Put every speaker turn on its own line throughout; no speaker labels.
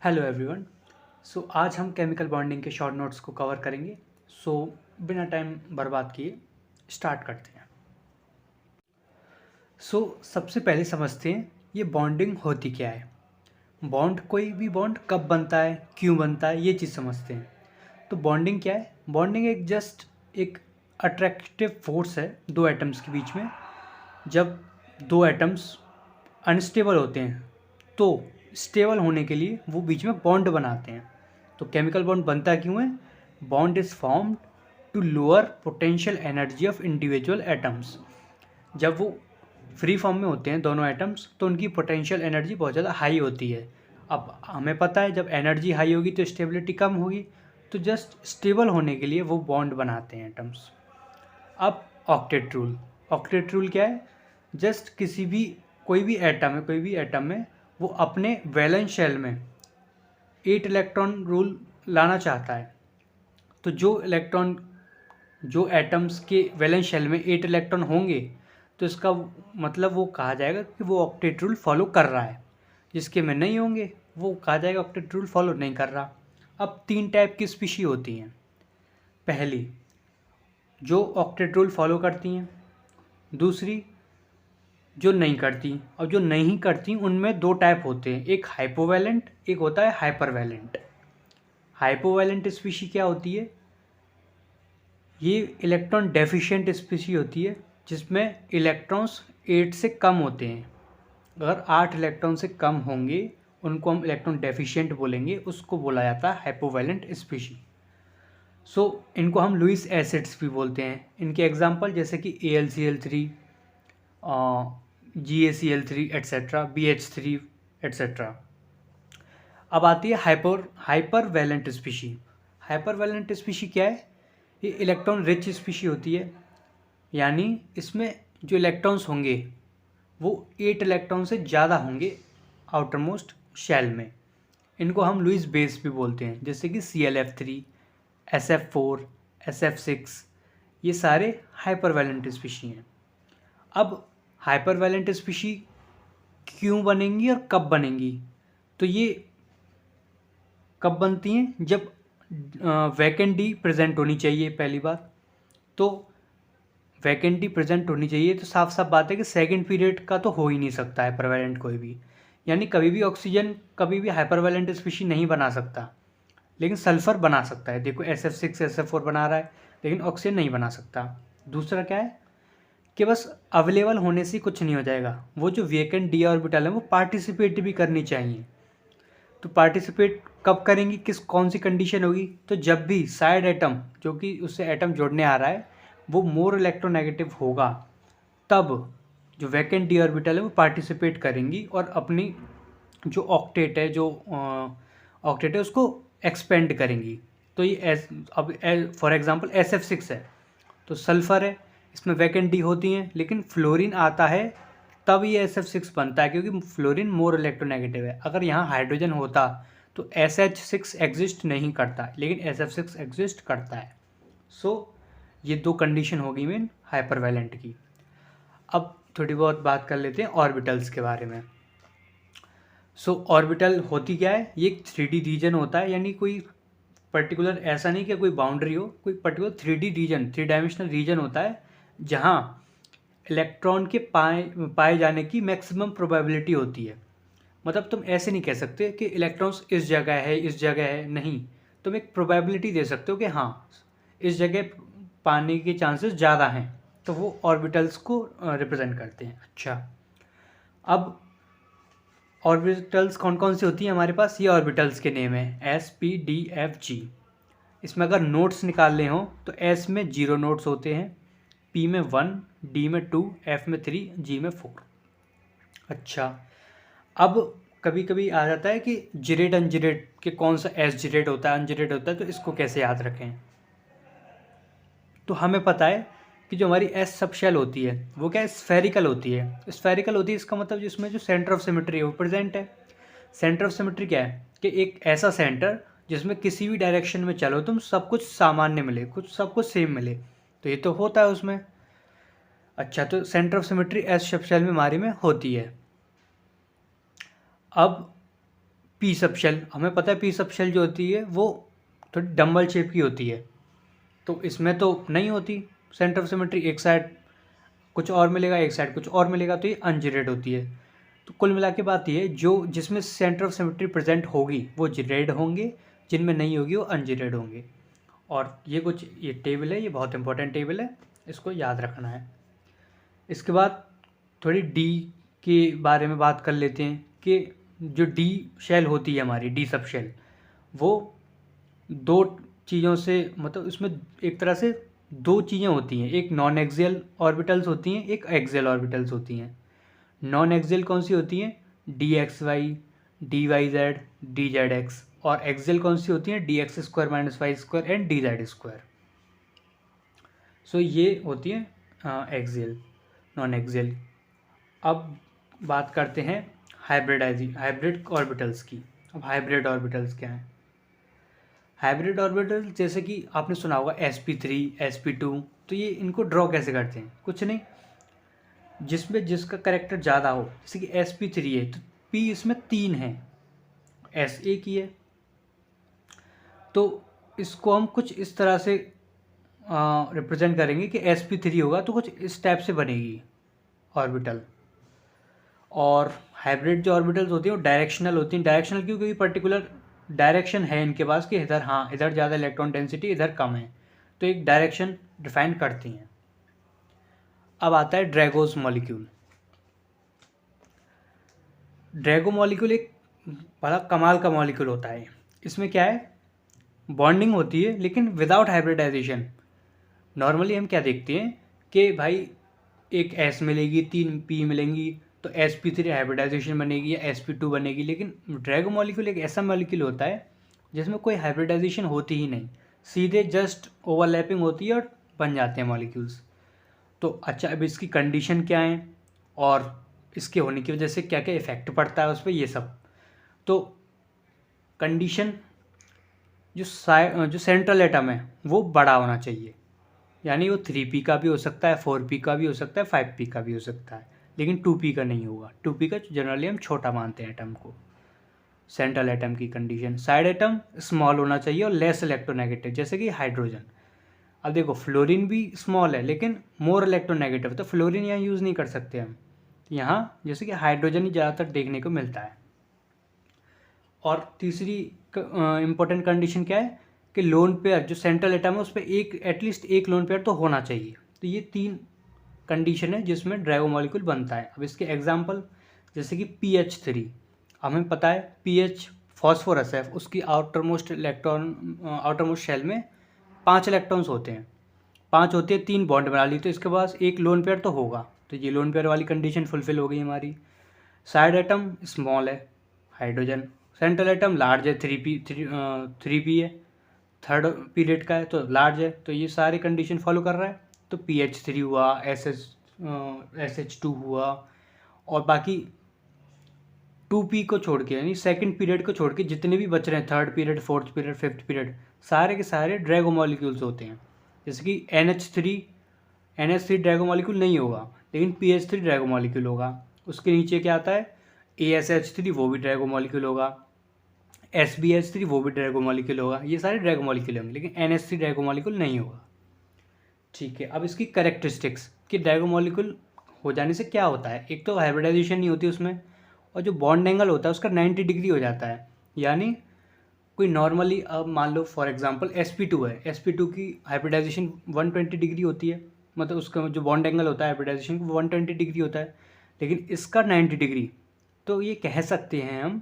Hello everyone. आज हम chemical bonding के शॉर्ट नोट्स को कवर करेंगे। बिना टाइम बर्बाद किए स्टार्ट करते हैं। सबसे पहले समझते हैं ये बॉन्डिंग होती क्या है। कोई भी बॉन्ड कब बनता है, क्यों बनता है, ये चीज़ समझते हैं। तो बॉन्डिंग क्या है? बॉन्डिंग एक अट्रैक्टिव फोर्स है दो एटम्स के बीच में। जब दो एटम्स अनस्टेबल होते हैं तो स्टेबल होने के लिए वो बीच में बॉन्ड बनाते हैं। तो केमिकल बॉन्ड बनता क्यों है? Bond is formed to lower potential energy of individual atoms. जब वो फ्री फॉर्म में होते हैं दोनों एटम्स तो उनकी पोटेंशियल एनर्जी बहुत ज़्यादा हाई होती है। अब हमें पता है जब एनर्जी हाई होगी तो स्टेबिलिटी कम होगी, तो जस्ट स्टेबल होने के लिए वो बॉन्ड बनाते हैं एटम्स। अब ऑक्टेट रूल क्या है? जस्ट कोई भी एटम में वो अपने वैलेंस शेल में 8 इलेक्ट्रॉन रूल लाना चाहता है। तो जो एटम्स के वैलेंस शेल में 8 इलेक्ट्रॉन होंगे तो इसका मतलब वो कहा जाएगा कि वो ऑक्टेट रूल फॉलो कर रहा है। जिसके में नहीं होंगे वो कहा जाएगा ऑक्टेट रूल फॉलो नहीं कर रहा। अब 3 टाइप की स्पीशी होती हैं। पहली, जो ऑक्टेट रूल फॉलो करती हैं। दूसरी, जो नहीं करती। और जो नहीं करती उनमें 2 टाइप होते हैं, एक हाइपोवैलेंट, एक होता है हाइपरवैलेंट। हाइपोवैलेंट स्पीशी क्या होती है? ये इलेक्ट्रॉन डेफिशिएंट स्पीशी होती है जिसमें इलेक्ट्रॉन्स 8 से कम होते हैं। अगर 8 इलेक्ट्रॉन से कम होंगे उनको हम इलेक्ट्रॉन डेफिशिएंट बोलेंगे, उसको बोला जाता है हाइपोवैलेंट स्पीशी। इनको हम लुईस एसिड्स भी बोलते हैं। इनके एग्जांपल जैसे कि AlCl3, GaCl3 etcetera, BH3 etcetera. अब आती है hypervalent species. Hypervalent species क्या है? ये इलेक्ट्रॉन रिच स्पीशी होती है, यानी इसमें जो इलेक्ट्रॉन्स होंगे वो 8 इलेक्ट्रॉन से ज़्यादा होंगे आउटर मोस्ट शेल में। इनको हम लुईस बेस भी बोलते हैं, जैसे कि ClF3, SF4, SF6, ये सारे हाइपर वैलेंट स्पीशी हैं। अब हाइपर वैलेंट स्पीशी क्यों बनेंगी और कब बनेंगी? तो ये कब बनती हैं? जब वैकेंट डी प्रेजेंट होनी चाहिए। पहली बात तो वैकेंट डी प्रेजेंट होनी चाहिए, तो साफ साफ बात है कि सेकंड पीरियड का तो हो ही नहीं सकता है हाइपरवैलेंट कोई भी। यानी कभी भी ऑक्सीजन कभी भी हाइपरवैलेंट स्पीशी नहीं बना सकता, लेकिन सल्फर बना सकता है। देखो SF6 SF4 बना रहा है लेकिन ऑक्सीजन नहीं बना सकता। दूसरा क्या है कि बस अवेलेबल होने से कुछ नहीं हो जाएगा, वो जो वैकेंट डी ऑर्बिटल है वो पार्टिसिपेट भी करनी चाहिए। तो पार्टिसिपेट कब करेंगी, कौन सी कंडीशन होगी? तो जब भी साइड एटम जो कि उससे एटम जोड़ने आ रहा है वो मोर इलेक्ट्रोनेगेटिव होगा, तब जो वैकेंट डी ऑर्बिटल है वो पार्टिसिपेट करेंगी और अपनी जो ऑक्टेट है उसको एक्सपेंड करेंगी। तो ये अब फॉर एग्जांपल SF6 है तो सल्फर है, इसमें वैकेंट डी होती हैं, लेकिन फ्लोरीन आता है तब ये SF6 बनता है, क्योंकि फ्लोरीन मोर इलेक्ट्रोनेगेटिव है। अगर यहाँ हाइड्रोजन होता तो SH6 एग्जिस्ट नहीं करता, लेकिन SF6 एग्जिस्ट करता है। ये 2 कंडीशन होगी मेन हाइपरवैलेंट की। अब थोड़ी बहुत बात कर लेते हैं ऑर्बिटल्स के बारे में। ऑर्बिटल होती क्या है? ये एक 3D रीजन होता है, यानी कोई पर्टिकुलर ऐसा नहीं कि कोई बाउंड्री हो, कोई particular 3D reason, 3 dimensional reason होता है जहाँ इलेक्ट्रॉन के पाए जाने की मैक्सिमम प्रोबेबिलिटी होती है। मतलब तुम ऐसे नहीं कह सकते कि इलेक्ट्रॉन्स इस जगह है इस जगह है, नहीं, तुम एक प्रोबेबिलिटी दे सकते हो कि हाँ इस जगह पाने के चांसेस ज़्यादा हैं, तो वो ऑर्बिटल्स को रिप्रेजेंट करते हैं। अच्छा, अब ऑर्बिटल्स कौन कौन सी होती हैं हमारे पास? ये ऑर्बिटल्स के नेम है SPDFG। इसमें अगर नोट्स निकालने हो तो S में 0 नोट्स होते हैं, P में 1, D में 2, F में 3, G में 4। अच्छा, अब कभी कभी आ जाता है कि जिरेट अनजिरेट के कौन सा S जिरेट होता है अनजिरेट होता है, तो इसको कैसे याद रखें? तो हमें पता है कि जो हमारी S सब शेल होती है वो क्या है? स्फेरिकल होती है। स्फेरिकल होती है इसका मतलब जिसमें जो सेंटर ऑफ सिमेट्री है वो प्रेजेंट है। सेंटर ऑफ सिमेट्री क्या है कि एक ऐसा सेंटर जिसमें किसी भी डायरेक्शन में चलो तुम सब कुछ सामान्य मिले, सब कुछ सेम मिले, तो ये तो होता है उसमें। अच्छा, तो सेंटर ऑफ सिमेट्री S सब शेल में हमारी में होती है। अब पी सब शेल, हमें पता है पी सब शेल जो होती है वो थोड़ी डम्बल शेप की होती है, तो इसमें तो नहीं होती सेंटर ऑफ सिमेट्री, एक साइड कुछ और मिलेगा एक साइड कुछ और मिलेगा, तो ये अनजिरेड होती है। तो कुल मिला के बात ये, जो जिसमें सेंटर ऑफ सिमेट्री प्रेजेंट होगी वो जिरेड होंगे, जिनमें नहीं होगी वो अनजिरेड होंगे। और ये कुछ ये टेबल है, ये बहुत इंपॉर्टेंट टेबल है, इसको याद रखना है। इसके बाद थोड़ी डी के बारे में बात कर लेते हैं कि जो डी शेल होती है हमारी, डी सब शेल, वो दो चीज़ों से, मतलब इसमें एक तरह से दो चीज़ें होती हैं, एक नॉन एक्सियल ऑर्बिटल्स होती हैं, एक एक्सियल ऑर्बिटल्स होती हैं। नॉन एक्सियल कौन सी होती हैं? D x y, d y z, d z x. और एक्सियल कौन सी होती हैं? D x square minus y square and d z square. So ये होती है एक्सियल, नॉन एक्सियल। अब बात करते हैं हाइब्रिड ऑर्बिटल्स की। अब हाइब्रिड ऑर्बिटल्स क्या हैं? हाइब्रिड ऑर्बिटल जैसे कि आपने सुना होगा sp3, sp2, तो ये इनको ड्रॉ कैसे करते हैं? कुछ नहीं, जिसमें जिसका करेक्टर ज़्यादा हो, जैसे कि sp3 है तो p इसमें 3 है, s एक ही है, तो इसको हम कुछ इस तरह से रिप्रेजेंट करेंगे कि sp3 होगा तो कुछ इस टाइप से बनेगी ऑर्बिटल। और हाइब्रिड जो ऑर्बिटल्स होती हैं वो डायरेक्शनल होती हैं। डायरेक्शनल क्यों? क्योंकि पर्टिकुलर डायरेक्शन है इनके पास कि इधर, हाँ इधर ज़्यादा इलेक्ट्रॉन डेंसिटी, इधर कम है, तो एक डायरेक्शन डिफाइन करती हैं। अब आता है ड्रैगोस मॉलिक्यूल। ड्रैगो मॉलिक्यूल एक बड़ा कमाल का मॉलिक्यूल होता है। इसमें क्या है? बॉन्डिंग होती है लेकिन विदाउट हाइब्रिडाइजेशन। नॉर्मली हम क्या देखते हैं कि भाई एक S मिलेगी, 3 P मिलेंगी, तो sp3 हाइब्रिडाइजेशन बनेगी या sp2 बनेगी। लेकिन ड्रैगो मॉलिक्यूल एक ऐसा मॉलिक्यूल होता है जिसमें कोई हाइब्रिडाइजेशन होती ही नहीं, सीधे जस्ट ओवरलैपिंग होती है और बन जाते हैं मॉलिक्यूल्स। तो अच्छा, अब इसकी कंडीशन क्या है और इसके होने की वजह से क्या क्या इफेक्ट पड़ता है उस पर, ये सब। तो कंडीशन, जो सेंट्रल एटम है वो बड़ा होना चाहिए, यानी वो 3p का भी हो सकता है, 4p का भी हो सकता है, 5p का भी हो सकता है, लेकिन 2p का नहीं होगा। 2p का जनरली हम छोटा मानते हैं एटम को। सेंट्रल एटम की कंडीशन, साइड एटम स्मॉल होना चाहिए और लेस इलेक्ट्रोनेगेटिव, जैसे कि हाइड्रोजन। अब देखो फ्लोरीन भी स्मॉल है लेकिन मोर इलेक्ट्रोनेगेटिव, तो फ्लोरीन यहाँ यूज़ नहीं कर सकते हम, यहाँ जैसे कि हाइड्रोजन ही ज़्यादातर देखने को मिलता है। और तीसरी इम्पोर्टेंट कंडीशन क्या है कि लोन पेयर, जो सेंट्रल एटम है उस पर एक एटलीस्ट एक लोन पेयर तो होना चाहिए। तो ये 3 कंडीशन है जिसमें ड्रैगो मॉलिक्यूल बनता है। अब इसके एग्जांपल, जैसे कि PH3, हमें पता है PH फॉस्फोरस है, उसकी आउटरमोस्ट शेल में 5 इलेक्ट्रॉन्स होते हैं, 5 होते हैं, 3 बॉन्ड बना ली, तो इसके पास एक लोन पेयर तो होगा, तो ये लोन पेयर वाली कंडीशन फुलफिल हो गई हमारी। साइड एटम स्मॉल है, हाइड्रोजन। सेंट्रल एटम लार्ज है, 3p है, थर्ड पीरियड का है तो लार्ज है, तो ये सारी कंडीशन फॉलो कर रहा है। तो PH3 हुआ, SH2 हुआ, और बाकी 2p को छोड़ के, यानी सेकंड पीरियड को छोड़ के जितने भी बच रहे हैं, third period, fourth period, fifth period, सारे के सारे ड्रैगो मॉलिक्यूल्स होते हैं। जैसे कि NH3 ड्रैगो मॉलिक्यूल नहीं होगा, लेकिन PH3 ड्रैगो मॉलिक्यूल होगा। उसके नीचे क्या आता है? ASH3, वो भी ड्रैगो मॉलिक्यूल होगा। SbH3, वो भी ड्रैगो मॉलिक्यूल होगा। ये सारे ड्रैगो मॉलिक्यूल होंगे, लेकिन NH3 ड्रैगो मॉलिक्यूल नहीं होगा। ठीक है, अब इसकी कैरेक्टरिस्टिक्स कि ड्रैगो मॉलिक्यूल हो जाने से क्या होता है। एक तो हाइब्रिडाइजेशन नहीं होती उसमें, और जो बॉन्ड एंगल होता है उसका 90 डिग्री हो जाता है। यानी कोई नॉर्मली, अब मान लो फॉर एग्जांपल sp2 है, sp2 की हाइब्रिडाइजेशन 120 डिग्री होती है, मतलब उसका जो बॉन्ड एंगल होता है हाइब्रिडाइजेशन वो 120 डिग्री होता है, लेकिन इसका 90 डिग्री। तो ये कह सकते हैं हम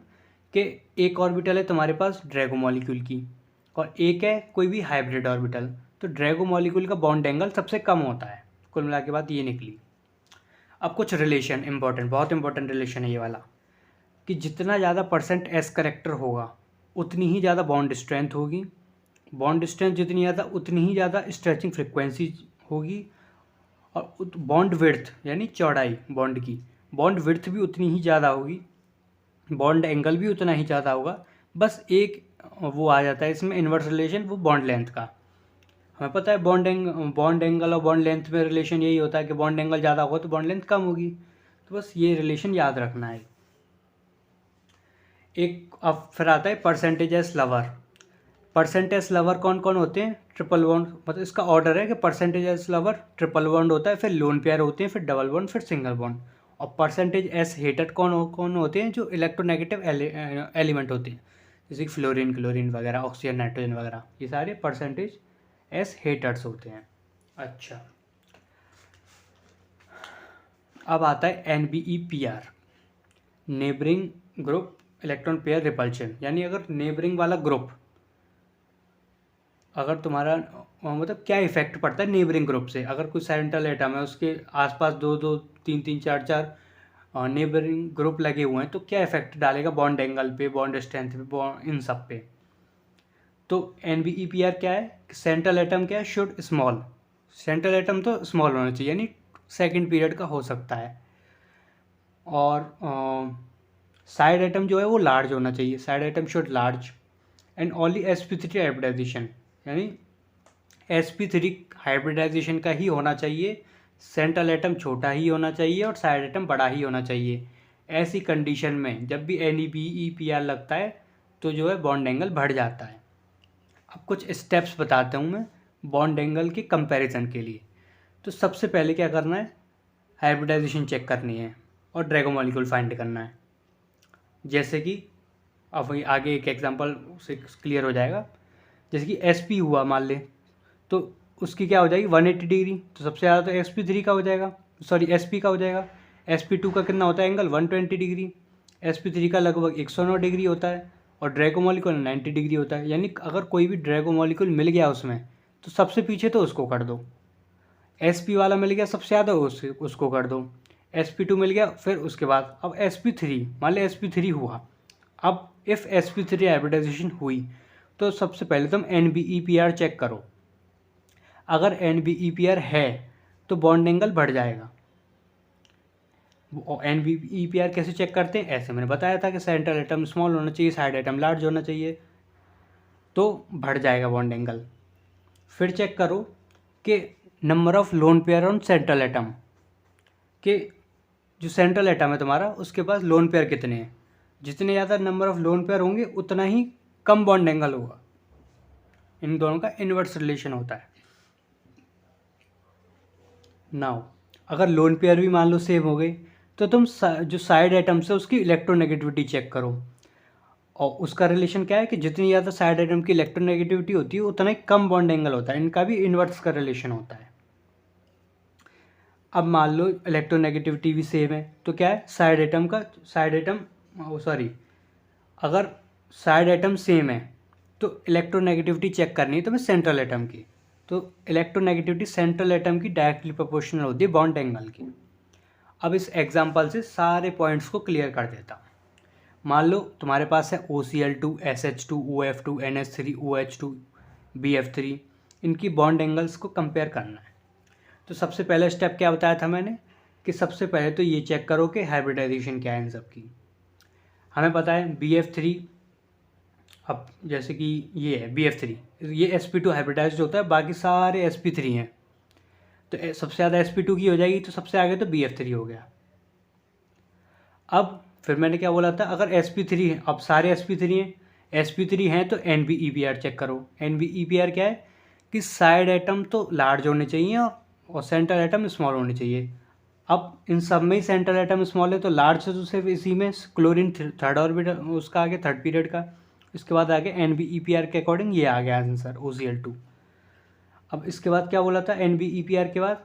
कि एक ऑर्बिटल है तुम्हारे पास ड्रैगो मॉलिक्यूल की, और एक है कोई भी हाइब्रिड ऑर्बिटल, तो ड्रैगो मॉलिक्यूल का बॉन्ड एंगल सबसे कम होता है। कुल मिला के बात ये निकली। अब कुछ रिलेशन इंपॉर्टेंट, बहुत इंपॉर्टेंट रिलेशन है ये वाला, कि जितना ज़्यादा % S करेक्टर होगा उतनी ही ज़्यादा बॉन्ड स्ट्रेंथ होगी, बॉन्ड स्ट्रेंथ जितनी ज़्यादा उतनी ही ज़्यादा स्ट्रेचिंग फ्रिक्वेंसी होगी, और बॉन्ड विड्थ यानी चौड़ाई बॉन्ड की, बॉन्ड विड्थ भी उतनी ही ज़्यादा होगी, बॉन्ड एंगल भी उतना ही ज़्यादा होगा। बस एक वो आ जाता है इसमें इन्वर्स रिलेशन, वो बॉन्ड लेंथ का। हमें पता है बॉन्ड एंगल और बॉन्ड लेंथ में रिलेशन यही होता है कि बॉन्ड एंगल ज़्यादा होगा तो बॉन्ड लेंथ कम होगी। तो बस ये रिलेशन याद रखना है। एक अब फिर आता है percentage S lover. Percentage lover कौन कौन होते हैं? ट्रिपल बॉन्ड, मतलब इसका ऑर्डर है कि percentage S lover triple bond होता है, फिर लोन पेयर होते हैं, फिर डबल बॉन्ड, फिर सिंगल बॉन्ड। और परसेंटेज एस हेटेड कौन होते हैं? जो इलेक्ट्रोनेगेटिव एलिमेंट होते हैं, जैसे कि फ्लोरीन, क्लोरीन वगैरह, ऑक्सीजन, नाइट्रोजन वगैरह, ये सारे परसेंटेज एस हेटर्स होते हैं। अच्छा, अब आता है NBEPR, neighbouring group electron pair repulsion. यानी अगर नेबरिंग वाला ग्रुप, अगर तुम्हारा मतलब क्या इफेक्ट पड़ता है नेबरिंग ग्रुप से? अगर कोई सेंट्रल एटम है, उसके आसपास दो दो तीन तीन चार चार नेबरिंग ग्रुप लगे हुए हैं, तो क्या इफेक्ट डालेगा बॉन्ड एंगल पे, बॉन्ड स्ट्रेंथ पे, बॉन्ड इन सब पे? तो NBEPR क्या है? सेंट्रल एटम क्या है? शुड स्मॉल, सेंट्रल एटम तो स्मॉल होना चाहिए, यानी सेकेंड पीरियड का हो सकता है। और साइड एटम जो है वो लार्ज होना चाहिए, side atom should large. And only sp3 hybridisation, यानी sp3 हाइब्रिडाइजेशन का ही होना चाहिए, सेंट्रल एटम छोटा ही होना चाहिए और साइड एटम बड़ा ही होना चाहिए। ऐसी कंडीशन में जब भी NBEPR लगता है तो जो है बॉन्ड एंगल बढ़ जाता है। अब कुछ स्टेप्स बताता हूँ मैं बॉन्ड एंगल के कंपैरिजन के लिए। तो सबसे पहले क्या करना है? हाइब्रिडाइजेशन चेक करनी है और ड्रैगो मॉलिक्यूल फाइंड करना है। जैसे कि अब आगे एक एग्जांपल से क्लियर हो जाएगा। जैसे कि sp हुआ मान ले, तो उसकी क्या हो जाएगी 180 डिग्री, तो सबसे ज़्यादा तो sp3 का हो जाएगा, सॉरी sp का हो जाएगा। sp2 का कितना होता है एंगल? 120 डिग्री। sp3 का लगभग 109 डिग्री होता है और ड्रैगो मॉलिक्यूल 90 डिग्री होता है। यानी अगर कोई भी ड्रैगो मॉलिक्यूल मिल गया उसमें, तो सबसे पीछे तो उसको कर दो। sp वाला मिल गया सबसे ज़्यादा, उसको कर दो। sp2 मिल गया, फिर उसके बाद अब sp3, मान ली sp3 हुआ। अब इफ़ sp3 हाइब्रिडाइजेशन हुई तो सबसे पहले तुम NBEPR चेक करो। अगर NBEPR है तो बॉन्ड एंगल बढ़ जाएगा। NBEPR कैसे चेक करते हैं? ऐसे मैंने बताया था कि सेंट्रल एटम स्मॉल होना चाहिए, साइड एटम लार्ज होना चाहिए, तो बढ़ जाएगा बॉन्ड एंगल। फिर चेक करो कि number of lone pair on central atom, कि जो सेंट्रल एटम है तुम्हारा उसके पास लोन पेयर कितने हैं। जितने ज़्यादा नंबर ऑफ लोन पेयर होंगे उतना ही कम बॉन्ड एंगल होगा। इन दोनों का इन्वर्स रिलेशन होता है। नाउ अगर लोन पेयर भी मान लो सेम हो गई, तो तुम जो साइड एटम्स है उसकी इलेक्ट्रोनेगेटिविटी चेक करो। और उसका रिलेशन क्या है कि जितनी ज़्यादा साइड एटम की इलेक्ट्रोनेगेटिविटी होती है उतना ही कम बॉन्ड एंगल होता है। इनका भी इन्वर्स का रिलेशन होता है। अब मान लो इलेक्ट्रोनेगेटिविटी भी सेम है, तो क्या है साइड एटम का, साइड एटम सॉरी, अगर साइड एटम सेम है तो इलेक्ट्रोनेगेटिविटी चेक करनी है तुम्हें सेंट्रल एटम की। तो इलेक्ट्रोनेगेटिविटी सेंट्रल एटम की डायरेक्टली प्रोपोर्शनल होती है बॉन्ड एंगल की। अब इस एग्जांपल से सारे पॉइंट्स को क्लियर कर देता हूँ। मान लो तुम्हारे पास है OCl2, SH2, OF2, NH3, OH2, BF3, इनकी बॉन्ड एंगल्स को कंपेयर करना है। तो सबसे पहला स्टेप क्या बताया था मैंने, कि सबसे पहले तो ये चेक करो कि हाइब्रिडाइजेशन क्या है इन सब की। हमें पता है BF3, अब जैसे कि ये है BF3, ये sp2 हाइब्रिडाइज्ड होता है, बाकी सारे sp3 हैं, तो सबसे ज़्यादा sp2 की हो जाएगी, तो सबसे आगे तो BF3 हो गया। अब फिर मैंने क्या बोला था, अगर sp3 है, अब सारे sp3 हैं, sp3 हैं तो NBEPR चेक करो। NBEPR क्या है कि साइड एटम तो लार्ज होने चाहिए और सेंट्रल एटम स्मॉल होने चाहिए। अब इन सब में ही सेंट्रल एटम स्मॉल है तो लार्ज है, तो सिर्फ इसी में क्लोरीन थर्ड ऑर्बिटल, उसका आगे थर्ड पीरियड का, इसके बाद आगे NBEPR के अकॉर्डिंग ये आ गया आंसर OCl2। अब इसके बाद क्या बोला था NBEPR के बाद,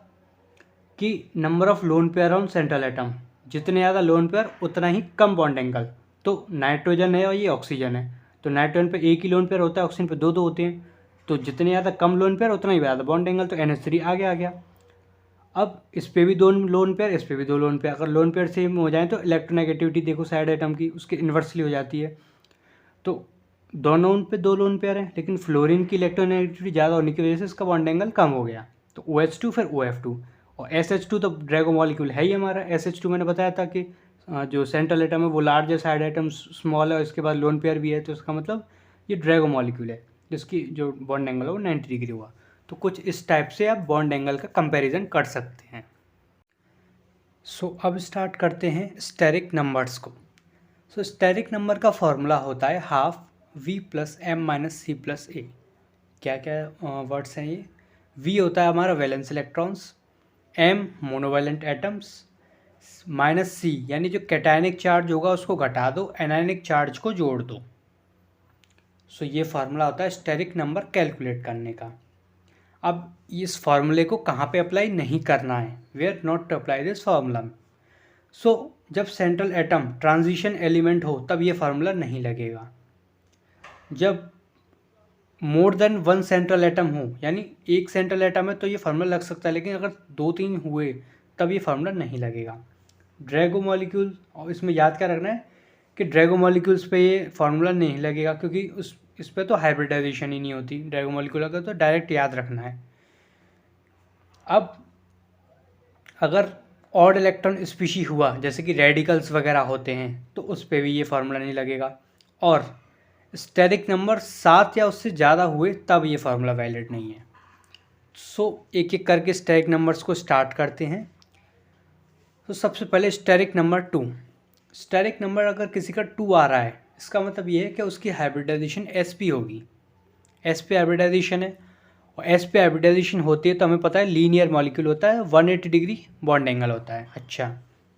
कि number of lone pair on central atom, जितने ज़्यादा लोन पेयर उतना ही कम बॉन्ड एंगल। तो नाइट्रोजन है और ये ऑक्सीजन है, तो नाइट्रोजन पे एक ही लोन पेयर होता है, ऑक्सीजन पे दो दो होते हैं, तो जितने ज़्यादा कम लोन पेयर उतना ही ज़्यादा बॉन्ड एंगल, तो NH3 आगे आ गया। अब इस पे भी दो लोन पेयर, इस पे भी दो लोन पेयर, अगर लोन पेयर सेम हो जाए तो इलेक्ट्रोनेगेटिविटी देखो साइड एटम की उसके इन्वर्सली हो जाती है। तो दोनों पे दो लोन पेयर है, लेकिन फ्लोरीन की इलेक्ट्रोनेगेटिविटी ज़्यादा होने की वजह से इसका बॉन्ड एंगल कम हो गया, तो OH2 फिर OF2। और SH2 तो ड्रैगो मॉलिक्यूल है ही हमारा। SH2 मैंने बताया था कि जो सेंट्रल एटम है वो लार्ज है, साइड एटम स्मॉल है, और इसके बाद लोन पेयर भी है, तो इसका मतलब ये ड्रैगो मॉलिक्यूल है जिसकी जो बॉन्ड एंगल है वो 90 डिग्री हुआ। तो कुछ इस टाइप से आप बॉन्ड एंगल का कंपैरिजन कर सकते हैं। सो अब स्टार्ट करते हैं स्टेरिक नंबर्स को। सो स्टेरिक नंबर का फॉर्मूला होता है half v plus m minus c plus a. क्या क्या वर्ड्स हैं ये? v होता है हमारा valence electrons, m monovalent atoms, minus c यानी जो कैटायनिक चार्ज होगा उसको घटा दो, एनायनिक चार्ज को जोड़ दो। सो ये फार्मूला होता है स्टेरिक नंबर कैलकुलेट करने का। अब इस फार्मूले को कहाँ पे अप्लाई नहीं करना है, where not to apply this formula. So जब सेंट्रल एटम ट्रांजिशन एलिमेंट हो तब ये फार्मूला नहीं लगेगा। जब more than one central atom हो, यानी एक सेंट्रल एटम है तो ये फार्मूला लग सकता है, लेकिन अगर 2-3 हुए तब ये फार्मूला नहीं लगेगा। ड्रैगो मॉलिक्यूल, और इसमें याद क्या रखना है कि ड्रैगो मॉलिक्यूल्स पे ये फार्मूला नहीं लगेगा, क्योंकि इस पर तो हाइब्रिडाइजेशन ही नहीं होती। ड्रैगो मॉलिक्यूल का तो डायरेक्ट याद रखना है। अब अगर ऑड इलेक्ट्रॉन स्पीशी हुआ, जैसे कि रेडिकल्स वगैरह होते हैं, तो उस पर भी ये फार्मूला नहीं लगेगा। और स्टेरिक नंबर 7 या उससे ज़्यादा हुए तब ये फार्मूला वैलिड नहीं है। सो एक एक करके स्टेरिक नंबर्स को स्टार्ट करते हैं। तो सबसे पहले स्टेरिक नंबर 2। स्टेरिक नंबर अगर किसी का 2 आ रहा है, इसका मतलब ये है कि उसकी हाइब्रिडाइजेशन sp होगी। sp हाइब्रिडाइजेशन है, और sp हाइब्रिडाइजेशन होती है तो हमें पता है लीनियर मॉलिक्यूल होता है, 180 डिग्री बॉन्ड एंगल होता है। अच्छा,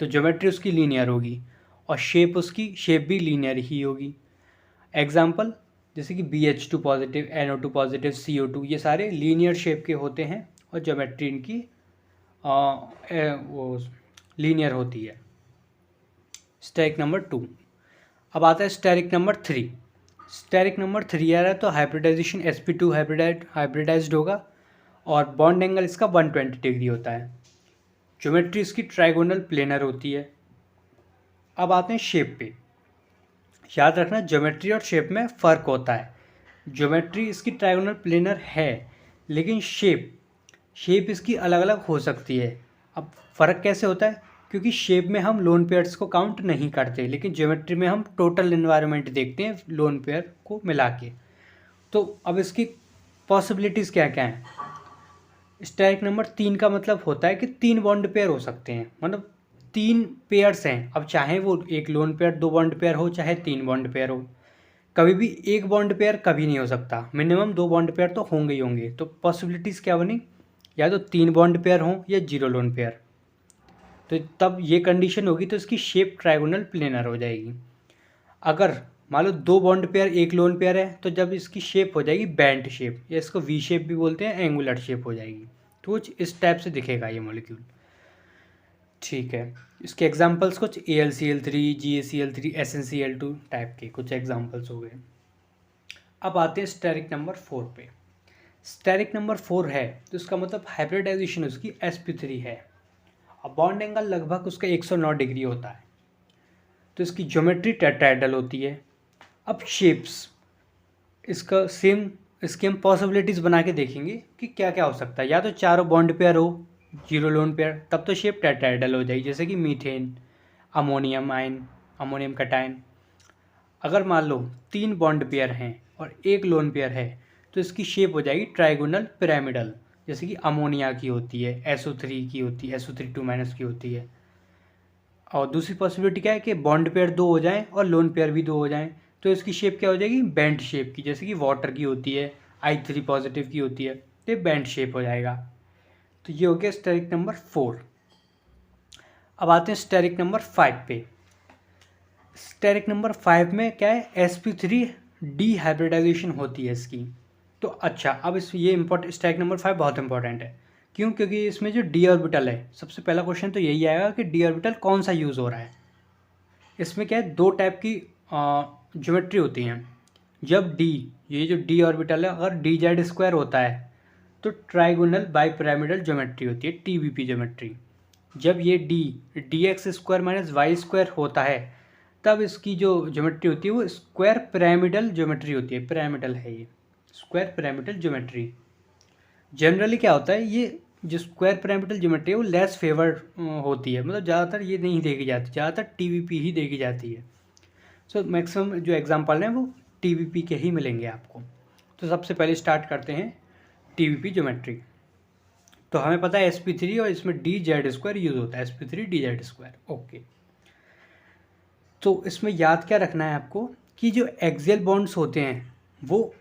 तो ज्योमेट्री उसकी लीनियर होगी और उसकी शेप भी लीनियर ही होगी। एग्जाम्पल जैसे कि BH2 positive, NO2 positive, CO2, ये सारे लीनियर शेप के होते हैं और ज्योमेट्री इनकी वो लीनियर होती है। Steric number 2। अब आता है स्टेरिक नंबर 3। स्टेरिक नंबर 3 आ रहा है तो हाइब्रिडाइजेशन sp2 हाइब्रिडाइज्ड होगा और बॉन्ड एंगल इसका 120 डिग्री होता है। ज्योमेट्री इसकी ट्राइगोनल प्लेनर होती है। अब आते हैं शेप पे। याद रखना ज्योमेट्री और शेप में फ़र्क होता है। ज्योमेट्री इसकी ट्राइगोनल प्लेनर है, लेकिन शेप इसकी अलग अलग हो सकती है। अब फ़र्क कैसे होता है? क्योंकि शेप में हम लोन पेयर्स को काउंट नहीं करते, लेकिन ज्योमेट्री में हम टोटल इन्वायरमेंट देखते हैं लोन पेयर को मिला के। तो अब इसकी पॉसिबिलिटीज़ क्या क्या हैं? स्टेरिक नंबर 3 का मतलब होता है कि 3 बॉन्ड पेयर हो सकते हैं, मतलब 3 पेयर्स हैं। अब चाहे वो एक लोन पेयर 2 बॉन्ड पेयर हो, चाहे 3 बॉन्ड पेयर हो, कभी भी एक बॉन्ड पेयर कभी नहीं हो सकता। मिनिमम 2 बॉन्ड पेयर तो होंगे ही होंगे। तो पॉसिबिलिटीज़ क्या बनी? या तो 3 बॉन्ड पेयर हों या 0 लोन पेयर। तो तब ये कंडीशन होगी तो इसकी शेप ट्राइगोनल प्लेनर हो जाएगी। अगर मान लो 2 बॉन्ड पेयर 1 लोन पेयर है, तो जब इसकी शेप हो जाएगी बेंट शेप, या इसको वी शेप भी बोलते हैं, एंगुलर शेप हो जाएगी। तो कुछ इस टाइप से दिखेगा ये मॉलिक्यूल। ठीक है, इसके एग्जांपल्स कुछ AlCl3, GaCl3, SnCl2 टाइप के कुछ एग्जांपल्स हो गए। अब आते हैं स्टेरिक नंबर 4 पे। स्टेरिक नंबर 4 है तो इसका मतलब हाइब्रिडाइजेशन उसकी sp3 है। अब बॉन्ड एंगल लगभग उसका 109 डिग्री होता है, तो इसकी ज्योमेट्री टेट्राहेड्रल होती है। अब शेप्स इसका सेम, इसकी हम पॉसिबिलिटीज़ बना के देखेंगे कि क्या क्या हो सकता है। या तो चारों बॉन्ड पेयर हो, 0 लोन पेयर, तब तो शेप टेट्राहेड्रल हो जाएगी, जैसे कि methane, ammonium ion, ammonium cation. अगर मान लो 3 बॉन्ड पेयर हैं और 1 लोन पेयर है, तो इसकी शेप हो जाएगी ट्राइगोनल पिरामिडल, जैसे कि अमोनिया की होती है, SO3 की होती है, SO3 2- की होती है। और दूसरी पॉसिबिलिटी क्या है कि बॉन्ड पेयर 2 हो जाएं और लोन पेयर भी 2 हो जाएं, तो इसकी शेप क्या हो जाएगी? बेंट शेप की, जैसे कि वाटर की होती है, I3 पॉजिटिव की होती है, तो ये बेंट शेप हो जाएगा। तो ये हो गया स्टेरिक नंबर 4। अब आते हैं स्टेरिक नंबर 5 पे। स्टेरिक नंबर 5 में क्या है? sp3 हाइब्रिडाइजेशन होती है इसकी। तो अच्छा, अब इस ये स्टेरिक नंबर 5 बहुत इंपॉर्टेंट है। क्यों? क्योंकि इसमें जो d ऑर्बिटल है, सबसे पहला क्वेश्चन तो यही आएगा कि d ऑर्बिटल कौन सा यूज़ हो रहा है। इसमें क्या है, 2 टाइप की ज्योमेट्री होती हैं। जब ये जो d ऑर्बिटल है अगर dz² होता है तो ट्राइगोनल बाइपिरामिडल ज्योमेट्री होती है, TBP ज्योमेट्री। जब ये dx² - y² होता है तब इसकी जो ज्योमेट्री होती है वो स्क्वायर पिरामिडल ज्योमेट्री होती है। पिरामिडल है ये, स्क्वायर पिरामिडल ज्योमेट्री। जनरली क्या होता है, ये जो स्क्वायर पिरामिडल ज्योमेट्री है वो लेस फेवर्ड होती है, मतलब ज़्यादातर ये नहीं देखी जाती, ज़्यादातर TBP ही देखी जाती है। सो मैक्सिमम जो एग्जांपल हैं वो TBP के ही मिलेंगे आपको। तो सबसे पहले स्टार्ट करते हैं TBP ज्योमेट्री। तो हमें पता है sp3 और इसमें dz² यूज़ होता है, sp3 dz²। ओके, तो इसमें याद क्या रखना है आपको कि जो एक्सियल बॉन्ड्स होते हैं वो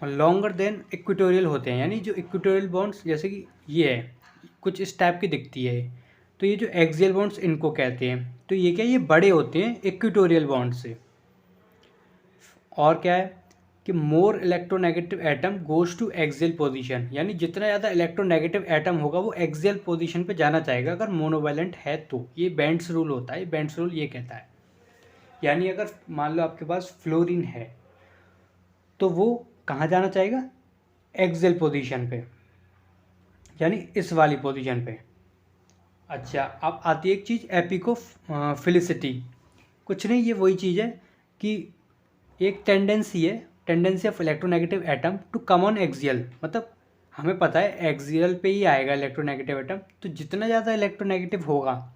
लॉन्गर देन इक्वेटोरियल होते हैं, यानी जो इक्वेटोरियल बॉन्ड्स जैसे कि ये है, कुछ इस टाइप की दिखती है, तो ये जो एक्सियल बॉन्ड्स इनको कहते हैं। तो ये क्या, ये बड़े होते हैं इक्वेटोरियल बॉन्ड से। और क्या है कि more electronegative atom goes to axial position, यानी जितना ज़्यादा इलेक्ट्रोनेगेटिव एटम होगा वो एक्सियल पोजीशन पे जाना चाहेगा अगर मोनोवैलेंट है तो। ये बेंड्स रूल होता है, बेंड्स रूल ये कहता है। यानी अगर मान लो आपके पास फ्लोरीन है तो वो कहाँ जाना चाहेगा, एक्सियल पोजीशन पे, यानी इस वाली पोजीशन पे। अच्छा, अब आती है एक चीज़ एपिको फिलिसिटी। कुछ नहीं, ये वही चीज़ है कि एक tendency of electronegative atom to come on axial, मतलब हमें पता है एक्सियल पे ही आएगा इलेक्ट्रोनेगेटिव एटम, तो जितना ज़्यादा इलेक्ट्रोनेगेटिव होगा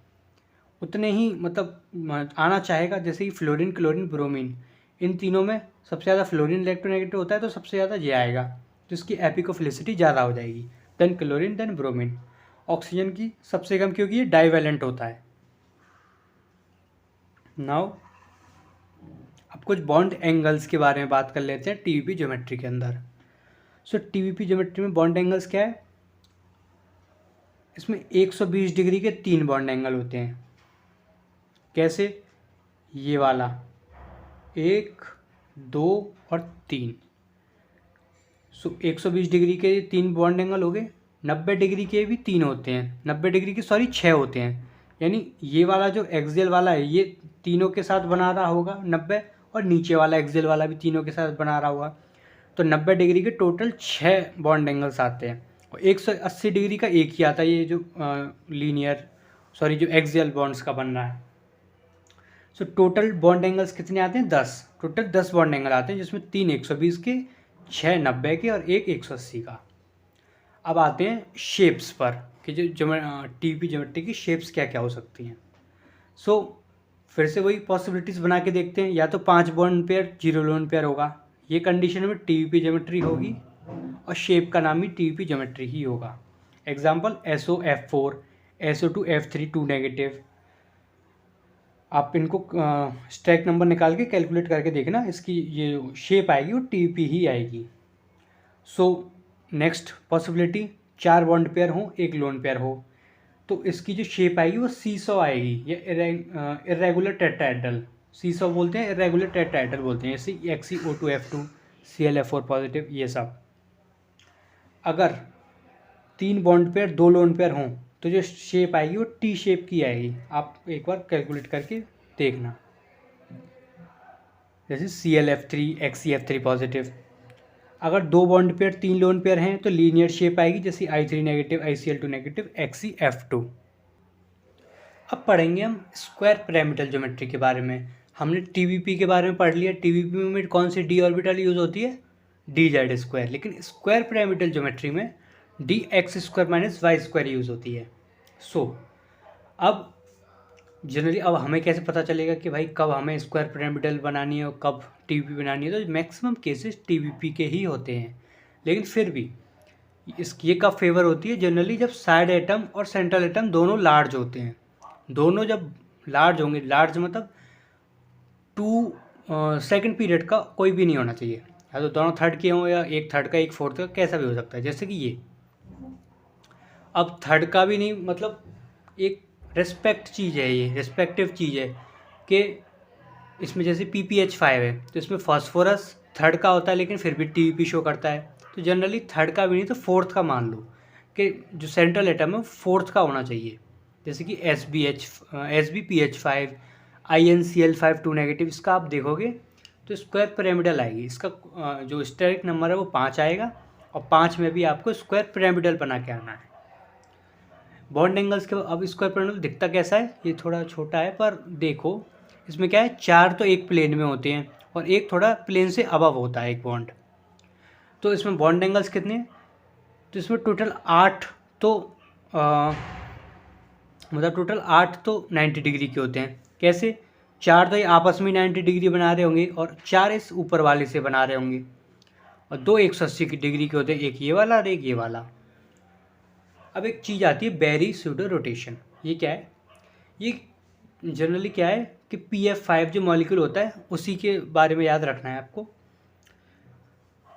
उतने ही मतलब आना चाहेगा। जैसे कि फ्लोरीन, क्लोरीन, ब्रोमीन, इन तीनों में सबसे ज़्यादा फ्लोरीन इलेक्ट्रोनेगेटिव होता है तो सबसे ज़्यादा ये आएगा, तो इसकी एपिकोफिलिसिटी ज़्यादा हो जाएगी, then chlorine, then bromine. Oxygen की सबसे कम क्योंकि ये डाइवैलेंट होता है। नाउ अब कुछ बॉन्ड एंगल्स के बारे में बात कर लेते हैं टीवीपी ज्योमेट्री के अंदर। सो टीवीपी ज्योमेट्री में बॉन्ड एंगल्स क्या है, इसमें 120 डिग्री के 3 बॉन्ड एंगल होते हैं। कैसे, ये वाला 1, 2 और 3। सो 120 डिग्री के 3 बॉन्ड एंगल हो गए। 90 डिग्री के भी 3 होते हैं, 90 डिग्री के 6 होते हैं। यानी ये वाला जो एक्सियल वाला है ये तीनों के साथ बना रहा होगा 90, और नीचे वाला एक्सियल वाला भी तीनों के साथ बना रहा होगा, तो 90 डिग्री के टोटल 6 बॉन्ड एंगल्स आते हैं। और 180 डिग्री का एक ही आता है, ये जो जो एक्सियल बॉन्ड्स का बन रहा है। सो टोटल बॉन्ड एंगल्स कितने आते हैं, 10। टोटल 10 बॉन्ड एंगल आते हैं, जिसमें 3 120 के, 6 90 के और 1 180 का। अब आते हैं शेप्स पर कि जो टीपी ज्योमेट्री की शेप्स क्या क्या हो सकती हैं। सो फिर से वही पॉसिबिलिटीज़ बना के देखते हैं। या तो 5 बॉन्ड पेयर 0 लोन पेयर होगा, ये कंडीशन में टीपी ज्योमेट्री होगी, और शेप का नाम भी टीपी ज्योमेट्री ही होगा। Example SO F4, SO2 F3 2 negative. आप इनको स्टैक नंबर निकाल के कैलकुलेट करके देखना, इसकी ये शेप आएगी वो टीपी ही आएगी। So next possibility, 4 bond pair हो, 1 लोन पेयर हो, तो इसकी जो शेप आएगी वो सीसॉ आएगी, ये इरेगुलर टेट्राहेड्रल। सीसॉ बोलते हैं, इरेगुलर टेट्राहेड्रल बोलते हैं, जैसे XeO2 F2 ClF4 पॉजिटिव, ये सब। अगर 3 बॉन्ड पेयर 2 लोन पेयर हों तो जो शेप आएगी वो टी शेप की आएगी। आप एक बार कैलकुलेट करके देखना, जैसे ClF3 XeF3 पॉजिटिव। अगर 2 बॉन्ड पेयर 3 लोन पेयर हैं तो लीनियर शेप आएगी, जैसे I3 negative ICl2 negative XeF2। अब पढ़ेंगे हम स्क्वायर पिरामिडल ज्योमेट्री के बारे में। हमने टीवीपी के बारे में पढ़ लिया, टीवीपी में कौन सी डी ऑर्बिटल यूज़ होती है, DZ², लेकिन स्क्वायर पिरामिडल ज्योमेट्री में DX² - Y² यूज़ होती है। सो अब जनरली अब हमें कैसे पता चलेगा कि भाई कब हमें स्क्वायर पिरामिडल बनानी है और कब टीवीपी बनानी है, तो मैक्सिमम केसेस टीवीपी के ही होते हैं। लेकिन फिर भी ये कब फेवर होती है, जनरली जब साइड एटम और सेंट्रल एटम दोनों लार्ज होते हैं। दोनों जब लार्ज होंगे, लार्ज मतलब 2 सेकंड पीरियड का कोई भी नहीं होना चाहिए, या तो दोनों थर्ड के हों या एक थर्ड का एक फोर्थ का, कैसा भी हो सकता है। जैसे कि ये अब थर्ड का भी नहीं, मतलब एक रेस्पेक्ट चीज़ है, ये रेस्पेक्टिव चीज़ है कि इसमें जैसे PPH5 है तो इसमें फास्फोरस थर्ड का होता है, लेकिन फिर भी TVP शो करता है। तो जनरली थर्ड का भी नहीं तो फोर्थ का मान लो कि जो सेंट्रल एटम है फोर्थ का होना चाहिए। जैसे कि SbPH5 InCl5 2 नेगेटिव, इसका आप देखोगे तो स्क्वायर पिरामिडल आएगी। इसका जो स्टेरिक नंबर है वो 5 आएगा, और 5 में भी आपको स्क्वायर पिरामिडल बना के आना है। बॉन्ड एंगल्स के अब स्क्वायर पिरामिडल दिखता कैसा है, ये थोड़ा छोटा है, पर देखो इसमें क्या है, 4 तो एक प्लेन में होते हैं और एक थोड़ा प्लेन से अबव होता है एक बॉन्ड। तो इसमें बॉन्ड एंगल्स कितने हैं, तो इसमें टोटल 8 तो मतलब टोटल 8 तो 90 डिग्री के होते हैं। कैसे, 4 तो ये आपस में 90 डिग्री बना रहे होंगे और 4 इस ऊपर वाले से बना रहे होंगे, और 2 180 डिग्री के होते हैं, एक ये वाला और एक ये वाला। अब एक चीज़ आती है बेरी स्यूडो रोटेशन। ये क्या है, ये जनरली क्या है कि PF5 जो मॉलिक्यूल होता है उसी के बारे में याद रखना है आपको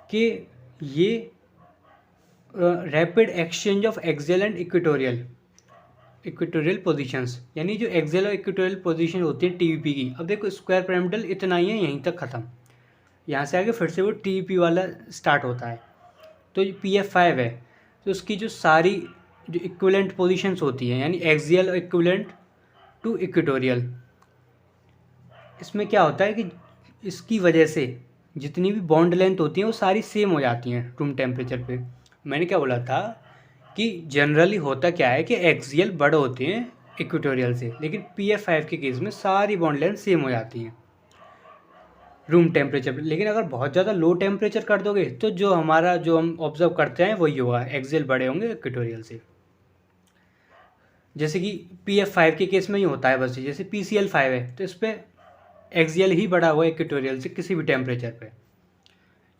कि ये rapid exchange of axial and equatorial positions, यानी जो एक्सियल और इक्वेटोरियल पोजीशन होती है टीवीपी की। अब देखो स्क्वायर पिरामिडल इतना ही है, यहीं तक ख़त्म। यहाँ से आगे फिर से वो टीवीपी वाला स्टार्ट होता है। तो जो PF5 है तो उसकी जो सारी जो इक्विवेलेंट पोजीशंस होती हैं, यानी एक्सियल इक्विवेलेंट टू इक्वेटोरियल, इसमें क्या होता है कि इसकी वजह से जितनी भी बॉन्ड लेंथ होती हैं वो सारी सेम हो जाती हैं रूम टेम्परेचर पे। मैंने क्या बोला था कि जनरली होता क्या है कि एक्सियल बड़े होते हैं इक्वेटोरियल से, लेकिन PF5 के केस में सारी बॉन्ड लेंथ सेम हो जाती हैं रूम टेम्परेचर पे। लेकिन अगर बहुत ज़्यादा लो टेम्परेचर कर दोगे तो जो हम ऑब्जर्व करते हैं वही होगा, एक्सियल बड़े होंगे इक्वेटोरियल से। जैसे कि PF5 के केस में ही होता है बस। जैसे PCl5 है तो इस पर एक्सियल ही बड़ा हुआ है इक्वेटोरियल से किसी भी टेम्परेचर पे।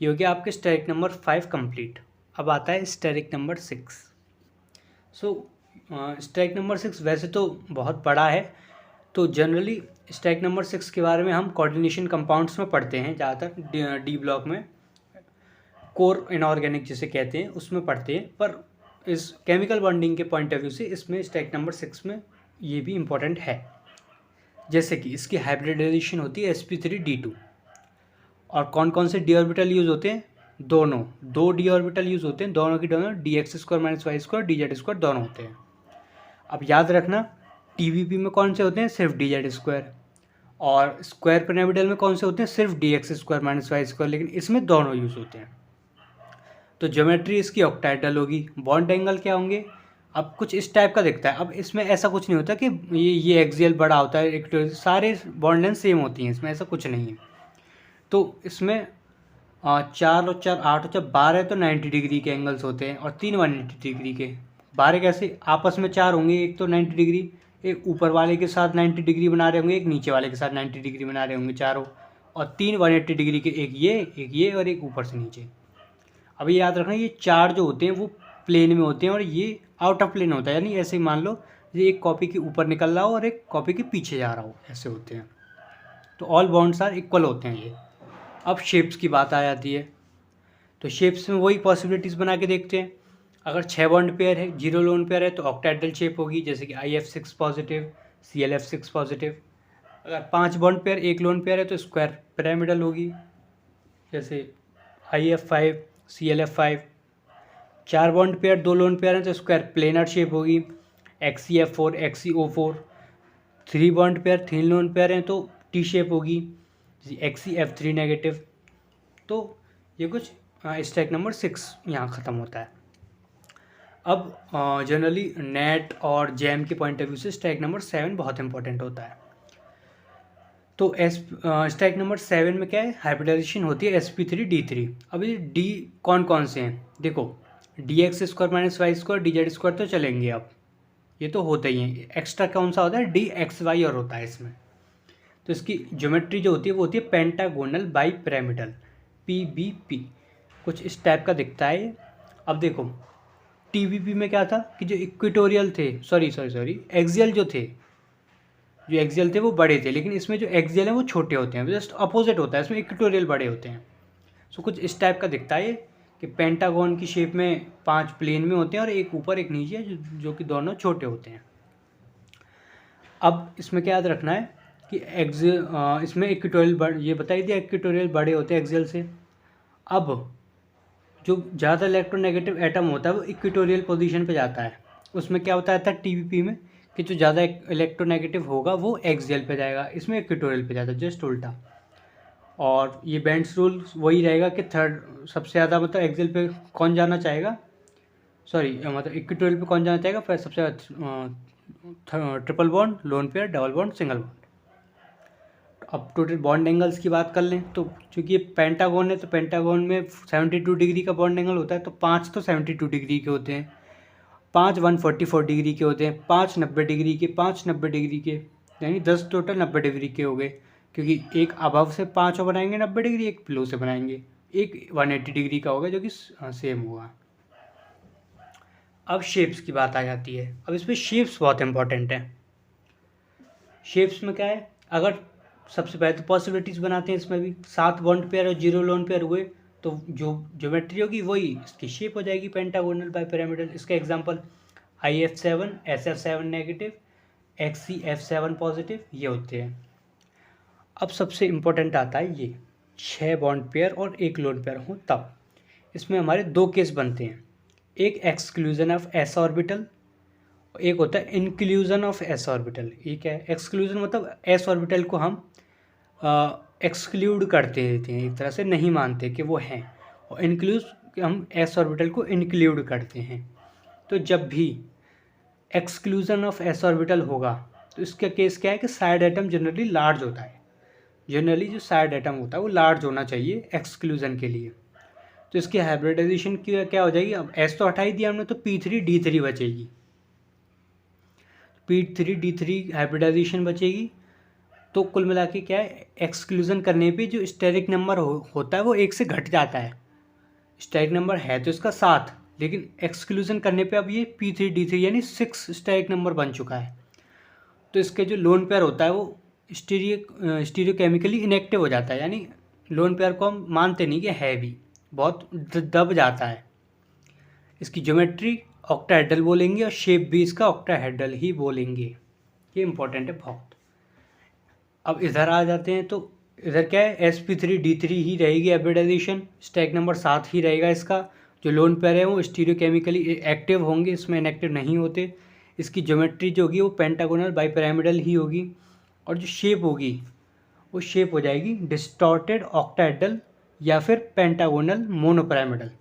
ये हो गया आपके स्टेरिक नंबर 5 कंप्लीट। अब आता है स्टेरिक नंबर 6। स्टेरिक नंबर 6 वैसे तो बहुत बड़ा है, तो जनरली स्टेरिक नंबर 6 के बारे में हम कोऑर्डिनेशन कंपाउंड्स में पढ़ते हैं ज़्यादातर, डी ब्लॉक में कोर इनऑर्गेनिक जिसे कहते हैं उसमें पढ़ते हैं। पर इस केमिकल बॉन्डिंग के पॉइंट ऑफ व्यू से इसमें स्टेरिक नंबर 6 में ये भी इम्पोर्टेंट है। जैसे कि इसकी हाइब्रिडाइजेशन होती है sp3d2। और कौन कौन से डी ऑर्बिटल यूज़ होते हैं? दो डी ऑर्बिटल यूज़ होते हैं, दोनों की दोनों dx² - y² dz² दोनों होते हैं। अब याद रखना टीवीपी में कौन से होते हैं? सिर्फ dz²। और स्क्वायर पिरामिडल में कौन से होते हैं? सिर्फ dx² - y², लेकिन इसमें दोनों यूज़ होते हैं। तो ज्योमेट्री इसकी ऑक्टाहेड्रल होगी। बॉन्ड एंगल क्या होंगे? अब कुछ इस टाइप का दिखता है। अब इसमें ऐसा कुछ नहीं होता कि ये एक्सियल बड़ा होता है, सारे बॉन्ड लेंथ सेम होती हैं, इसमें ऐसा कुछ नहीं है। तो इसमें 4 और 4 8 और 4 12 तो 90 डिग्री के एंगल्स होते हैं और 3 180 डिग्री के। 12 कैसे? आपस में 4 होंगे, एक तो 90 डिग्री, एक ऊपर वाले के साथ 90 डिग्री बना रहे होंगे, एक नीचे वाले के साथ 90 डिग्री बना रहे होंगे चारों, और 3 180 डिग्री के, एक ये और एक ऊपर से नीचे। अब ये याद रखना ये 4 जो होते हैं वो प्लेन में होते हैं और ये आउट ऑफ प्लेन होता है, यानी ऐसे ही मान लो ये एक कॉपी के ऊपर निकल रहा हो और एक कॉपी के पीछे जा रहा हो, ऐसे होते हैं। तो ऑल बॉन्ड्स आर इक्वल होते हैं ये। अब शेप्स की बात आ जाती है, तो शेप्स में वही पॉसिबिलिटीज़ बना के देखते हैं। अगर 6 बॉन्ड पेयर है, 0 लोन पेयर है तो ऑक्टाहेड्रल शेप होगी, जैसे कि IF6 पॉजिटिव, ClF6 पॉजिटिव। अगर 5 बॉन्ड पेयर 1 लोन पेयर है तो स्क्वायर पिरामिडल होगी, जैसे IF5 ClF5। 4 bond pair 2 lone pair हैं तो स्क्वायर प्लेनर शेप होगी, XeF4 XeO4। 3 bond pair 3 lone pair हैं तो टी शेप होगी, XeF3 नेगेटिव। तो ये कुछ स्टेरिक नंबर 6 यहाँ ख़त्म होता है। अब जनरली नेट और जैम के पॉइंट ऑफ व्यू से स्टेरिक नंबर 7 बहुत इंपॉर्टेंट होता है। तो स्टेरिक नंबर 7 में क्या है? हाइब्रिडाइजेशन होती है sp3d3। अब ये डी कौन कौन से हैं? देखो dx² - y² dz² तो चलेंगे, अब ये तो होते ही हैं। एक्स्ट्रा कौन सा होता है? dxy और होता है इसमें। तो इसकी ज्योमेट्री जो होती है वो होती है पेंटागोनल बाई पिरामिडल, PBP। कुछ इस टाइप का दिखता है। अब देखो TVP में क्या था कि जो इक्वेटोरियल थे, सॉरी एक्सियल जो एक्सियल थे वो बड़े थे, लेकिन इसमें जो एक्सियल है वो छोटे होते हैं, जस्ट अपोजिट होता है, इसमें इक्वेटोरियल बड़े होते हैं। सो कुछ इस टाइप का दिखता है कि पेंटागन की शेप में 5 प्लेन में होते हैं और एक ऊपर एक नीचे, जो कि दोनों छोटे होते हैं। अब इसमें क्या याद रखना है कि इसमें इक्वेटोरियल ये बताई दिया, इक्वेटोरियल बड़े होते हैं एक्सियल से। अब जो ज़्यादा इलेक्ट्रोनेगेटिव एटम होता है वो इक्वेटोरियल पोजीशन पे जाता है। उसमें क्या होता था TVP में कि जो ज़्यादा इलेक्ट्रोनेगेटिव होगा वो एक्सियल पे जाएगा, इसमें इक्वेटोरियल पे जाता है, जस्ट उल्टा। और ये बेंड्स रूल वही रहेगा कि थर्ड सबसे ज़्यादा मतलब एक्सियल पे कौन जाना चाहेगा, मतलब इक्वेटोरियल पे कौन जाना चाहेगा, फिर सबसे triple bond, lone pair, double bond, single bond. अब टोटल बॉन्ड एंगल्स की बात कर लें तो चूँकि ये पेंटागन है तो पेंटागन में 72 डिग्री का बॉन्ड एंगल होता है, तो 5 तो 72 डिग्री के होते हैं, 5 144 डिग्री के होते हैं, 5 90 डिग्री के, 5 90 डिग्री के, यानी 10 टोटल 90 डिग्री के हो गए। क्योंकि एक अबव से 5 और बनाएंगे 90 डिग्री, एक बिलो से बनाएंगे, एक 180 डिग्री का होगा जो कि सेम होगा। अब शेप्स की बात आ जाती है। अब इसमें शेप्स बहुत इंपॉर्टेंट है। शेप्स में क्या है, अगर सबसे पहले तो पॉसिबिलिटीज़ बनाते हैं, इसमें भी 7 बॉन्ड पेयर और 0 लोन पेयर हुए तो जो ज्योमेट्री होगी वही इसकी शेप हो जाएगी पेंटागोनल बाइपिरामिडल। इसका example IF7 SF7 negative, XCF7 positive ये होते हैं। अब सबसे इम्पोर्टेंट आता है ये 6 बॉन्ड पेयर और 1 लोन पेयर हो तब। इसमें हमारे 2 केस बनते हैं, एक एक्सक्लूजन ऑफ s ऑर्बिटल, एक होता है इंक्लूजन ऑफ s ऑर्बिटल। ये क्या है, एक्सक्लूजन मतलब s ऑर्बिटल को हम एक्सक्लूड करते देते हैं, एक तरह से नहीं मानते कि वो हैं, और इंक्लूज हम s ऑर्बिटल को इंक्लूड करते हैं। तो जब भी एक्सक्लूजन ऑफ s ऑर्बिटल होगा तो इसका केस क्या है कि साइड एटम जनरली लार्ज होता है, जनरली जो साइड एटम होता है वो लार्ज होना चाहिए एक्सक्लूजन के लिए। तो इसकी हाइब्रिडाइजेशन की क्या हो जाएगी, अब s तो हटा ही दिया हमने तो P3D3 बचेगी, P3D3 हाइब्रिडाइजेशन बचेगी। तो कुल मिला के क्या है, एक्सक्लूजन करने पे जो स्टेरिक नंबर होता है वो 1 से घट जाता है। स्टेरिक नंबर है तो इसका 7, लेकिन एक्सक्लूजन करने पे अब ये P3D3 यानी 6 स्टेरिक नंबर बन चुका है। तो इसके जो लोन पेयर होता है वो स्टीरियोकेमिकली इनएक्टिव हो जाता है, यानी लोन पेयर को हम मानते नहीं कि है भी, बहुत दब जाता है। इसकी ज्योमेट्री ऑक्टाहेड्रल बोलेंगे और शेप भी इसका ऑक्टाहेड्रल ही बोलेंगे, ये इंपॉर्टेंट है बहुत। अब इधर आ जाते हैं तो इधर क्या है, sp3d3 ही रहेगी हाइब्रिडाइजेशन, स्टैक नंबर 7 ही रहेगा इसका। जो लोन पेयर है वो स्टीरियोकेमिकली एक्टिव होंगे, इसमें इनएक्टिव नहीं होते। इसकी ज्योमेट्री जो होगी वो पेंटागोनल बाइपिरामिडल ही होगी, और जो शेप होगी वो शेप हो जाएगी डिस्टॉर्टेड ऑक्टाहेड्रल या फिर पेंटागोनल मोनोपिरामिडल।